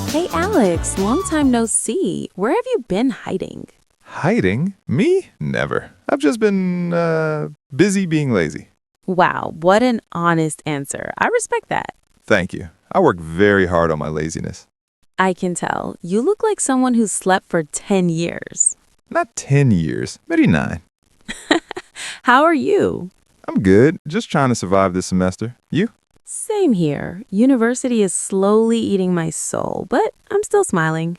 Hey Alex, long time no see. Where have you been hiding? Hiding? Me? Never. I've just been, busy being lazy. Wow, what an honest answer. I respect that. Thank you. I work very hard on my laziness. I can tell. You look like someone who's slept for 10 years. Not 10 years, maybe 9. How are you? I'm good, just trying to survive this semester. You? Same here. University is slowly eating my soul, but I'm still smiling.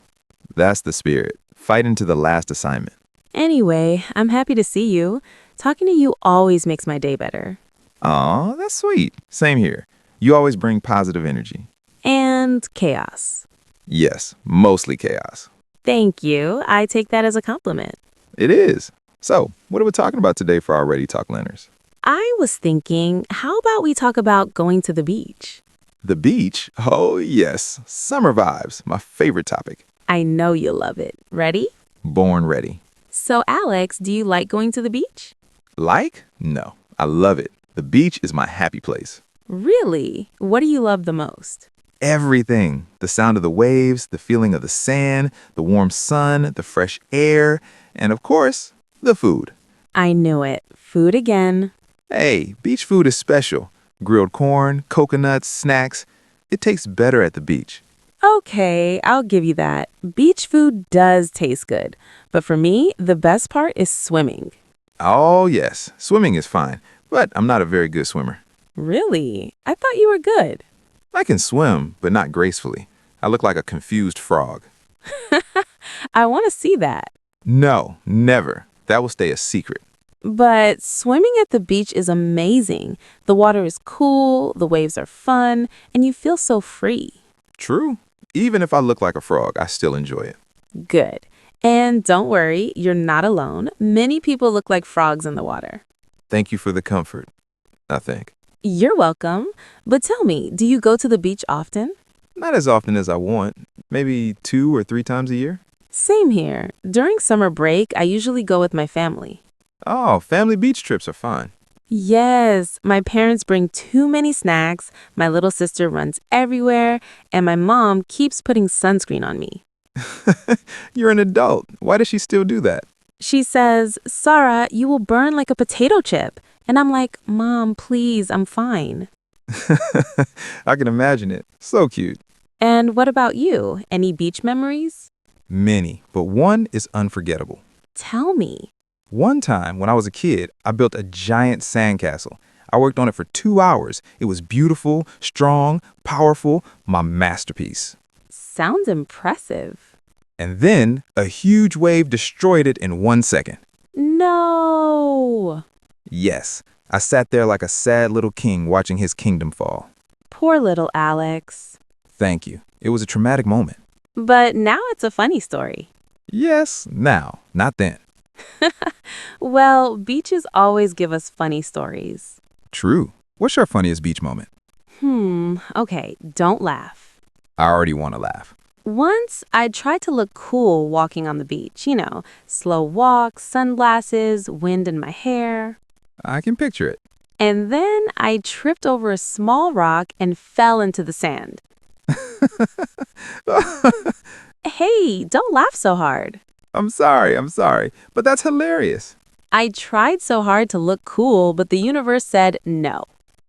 That's the spirit. Fighting to the last assignment. Anyway, I'm happy to see you. Talking to you always makes my day better. Aw, that's sweet. Same here. You always bring positive energy. And chaos. Yes, mostly chaos. Thank you. I take that as a compliment. It is. So, what are we talking about today for our Ready Talk learners? I was thinking, how about we talk about going to the beach? The beach? Oh, yes. Summer vibes, my favorite topic. I know you'll love it. Ready? Born ready. So, Alex, do you like going to the beach? Like? No. I love it. The beach is my happy place. Really? What do you love the most? Everything. The sound of the waves, the feeling of the sand, the warm sun, the fresh air, and of course, the food. I knew it. Food again. Hey, beach food is special. Grilled corn, coconuts, snacks. It tastes better at the beach. Okay, I'll give you that. Beach food does taste good. But for me, the best part is swimming. Oh, yes. Swimming is fine, but I'm not a very good swimmer. Really? I thought you were good. I can swim, but not gracefully. I look like a confused frog. I want to see that. No, never. That will stay a secret. But swimming at the beach is amazing. The water is cool, the waves are fun, and you feel so free. True. Even if I look like a frog, I still enjoy it. Good. And don't worry, you're not alone. Many people look like frogs in the water. Thank you for the comfort, I think. You're welcome. But tell me, do you go to the beach often? Not as often as I want. Maybe 2 or 3 times a year. Same here. During summer break, I usually go with my family. Oh, family beach trips are fun. Yes, my parents bring too many snacks, my little sister runs everywhere, and my mom keeps putting sunscreen on me. You're an adult. Why does she still do that? She says, "Sora, you will burn like a potato chip." And I'm like, "Mom, please, I'm fine." I can imagine it. So cute. And what about you? Any beach memories? Many, but one is unforgettable. Tell me. One time, when I was a kid, I built a giant sandcastle. I worked on it for 2 hours. It was beautiful, strong, powerful, my masterpiece. Sounds impressive. And then, a huge wave destroyed it in 1 second. No. Yes, I sat there like a sad little king watching his kingdom fall. Poor little Alex. Thank you. It was a traumatic moment. But now it's a funny story. Yes, now, not then. Well, beaches always give us funny stories. True. What's your funniest beach moment? Okay, don't laugh. I already want to laugh. Once, I tried to look cool walking on the beach, slow walk, sunglasses, wind in my hair. I can picture it. And then I tripped over a small rock and fell into the sand. Hey, don't laugh so hard. I'm sorry, but that's hilarious. I tried so hard to look cool, but the universe said no.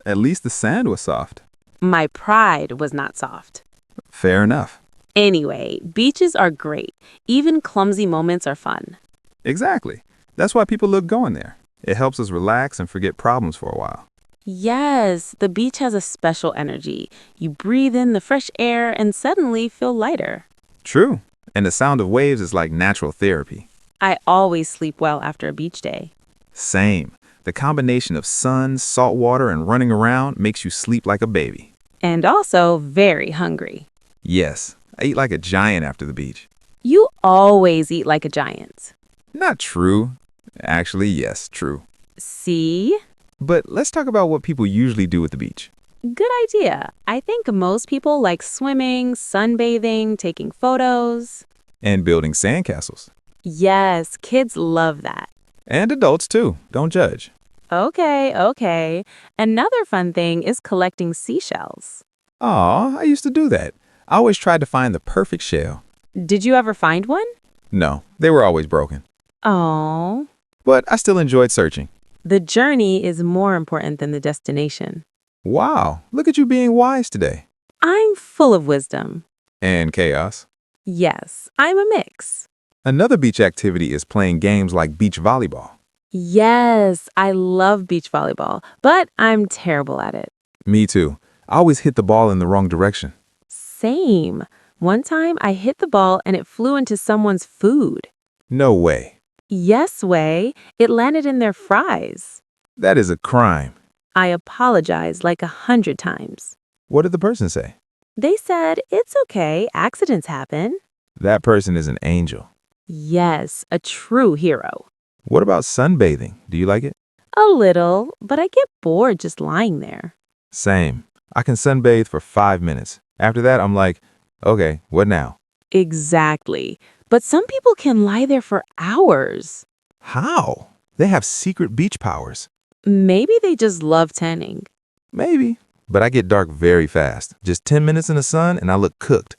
At least the sand was soft. My pride was not soft. Fair enough. Anyway, beaches are great. Even clumsy moments are fun. Exactly. That's why people love going there. It helps us relax and forget problems for a while. Yes, the beach has a special energy. You breathe in the fresh air and suddenly feel lighter. True. And the sound of waves is like natural therapy. I always sleep well after a beach day. Same. The combination of sun, salt water, and running around makes you sleep like a baby. And also very hungry. Yes, I eat like a giant after the beach. You always eat like a giant. Not true. Actually, yes, true. See? But let's talk about what people usually do at the beach. Good idea. I think most people like swimming, sunbathing, taking photos. And building sandcastles. Yes, kids love that. And adults too. Don't judge. Okay, okay. Another fun thing is collecting seashells. Aw, I used to do that. I always tried to find the perfect shell. Did you ever find one? No, they were always broken. Oh, But I still enjoyed searching. the journey is more important than the destination. Wow, look at you being wise today. I'm full of wisdom. And chaos. Yes, I'm a mix. Another beach activity is playing games like beach volleyball. Yes, I love beach volleyball, but I'm terrible at it. Me too. I always hit the ball in the wrong direction. Same. One time I hit the ball and it flew into someone's food. No way. Yes, way. It landed in their fries. That is a crime. I apologized like 100 times. What did the person say? They said, it's okay, accidents happen. That person is an angel. Yes, a true hero. What about sunbathing? Do you like it? A little, but I get bored just lying there. Same. I can sunbathe for 5 minutes. After that, I'm like, okay, what now? Exactly. But some people can lie there for hours. How? They have secret beach powers. Maybe they just love tanning. Maybe. But I get dark very fast. Just 10 minutes in the sun and I look cooked.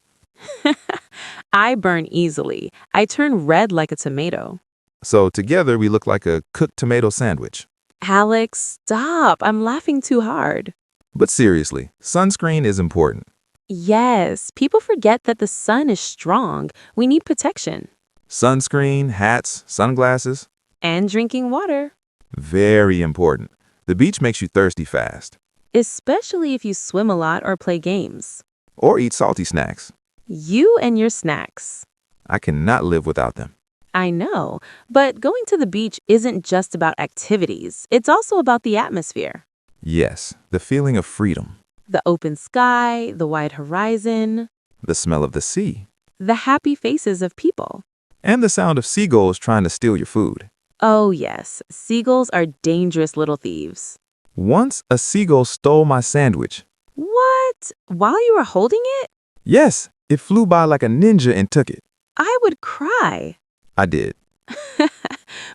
I burn easily. I turn red like a tomato. So together we look like a cooked tomato sandwich. Alex, stop. I'm laughing too hard. But seriously, sunscreen is important. Yes, people forget that the sun is strong. We need protection. Sunscreen, hats, sunglasses, And drinking water. very important. The beach makes you thirsty fast. Especially if you swim a lot or play games. Or eat salty snacks. You and your snacks. I cannot live without them. I know, but going to the beach isn't just about activities. It's also about the atmosphere. Yes, the feeling of freedom, The open sky, the wide horizon, the smell of the sea, the happy faces of people. and the sound of seagulls trying to steal your food. Oh, yes, seagulls are dangerous little thieves. Once a seagull stole my sandwich. What? While you were holding it? Yes, it flew by like a ninja and took it. I would cry. I did.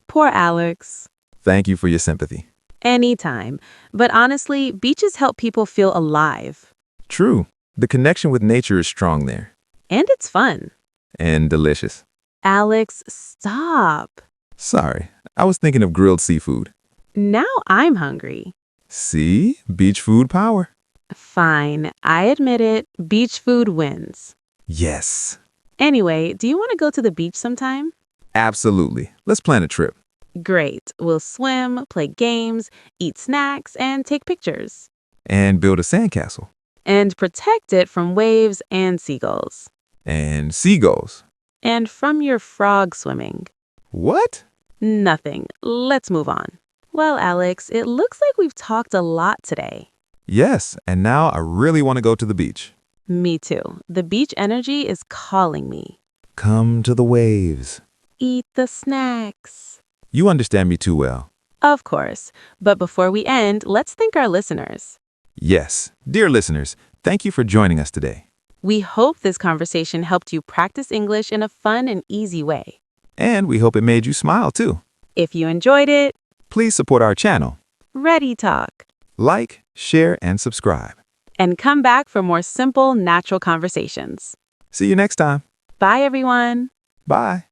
Poor Alex. Thank you for your sympathy. Anytime. But honestly, beaches help people feel alive. True, the connection with nature is strong there. And it's fun. And delicious. Alex, stop. Sorry, I was thinking of grilled seafood. Now I'm hungry. See? Beach food power. Fine, I admit it. Beach food wins. Yes. Anyway, do you want to go to the beach sometime? Absolutely. Let's plan a trip. Great. We'll swim, play games, eat snacks, and take pictures. And build a sandcastle. And protect it from waves and seagulls. And seagulls. And from your frog swimming. What? Nothing. Let's move on. Well, Alex, it looks like we've talked a lot today. Yes, and now I really want to go to the beach. Me too. The beach energy is calling me. Come to the waves. Eat the snacks. You understand me too well. Of course. But before we end, let's thank our listeners. Yes, dear listeners, thank you for joining us today. We hope this conversation helped you practice English in a fun and easy way. And we hope it made you smile too. If you enjoyed it, Please support our channel. Ready Talk. Like, share, and subscribe. And come back for more simple, natural conversations. See you next time. Bye, everyone. Bye.